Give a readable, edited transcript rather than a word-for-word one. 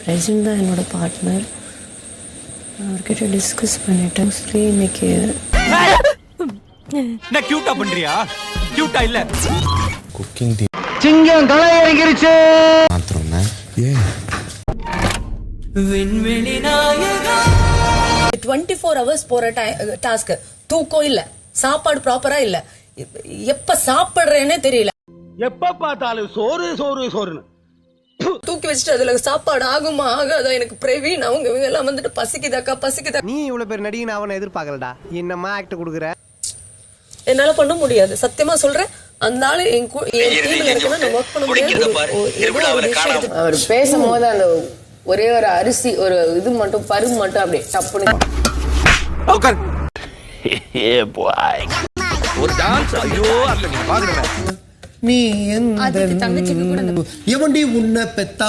Present தான் என்னோட partner. அவர்கிட்ட டிஸ்கஸ் பண்ணிட்டேன். மோஸ்ட்லி இன்னைக்கு நான் கியூட்டா பண்றியா? கியூட்டா இல்ல. குக்கிங் டீ சிங்கம் களை இறங்கிருச்சு. மாத்திரம்னா ஏன் விண்வெளி நாயகா 24 hours போற டாஸ்க். தூக்கம் இல்ல, சாப்பாடு ப்ராப்பரா இல்ல, எப்ப சாப்பிடுறேன்னே தெரியல. எப்ப பார்த்தாலும் சோறு சோறு சோறுன்னு தூக்கி வச்சுட்டு அதுல சாப்பாடு ஆகுமா ஆகாதா? எனக்கு பிரவீன் அவங்க இவங்க எல்லாம் வந்துட்டு பசிக்குதாக்கா பசிக்குதா. நீ இவ்வளவு பேர் நடிகை அவனை எதிர்பார்க்கலடா. என்னமா ஆக்ட் கொடுக்குற? என்னால பண்ண முடியாது, சத்தியமா சொல்றேன். அந்த ஆளு என் டீம்ல இருக்கனா நான் வர்க் பண்ண முடியாது. அவர் பேசும்போது அந்த ஒரே ஒரு அரிசி ஒரு இது மட்டும் பருப்பு மட்டும் அப்படியே டப்புனு ஒரு டான்ஸ். ஐயோ அப்ப நீ பாக்குறேன். நீ அதுக்கு தங்கச்சிக்கு கூட எவன்டி உன்னை பெத்தா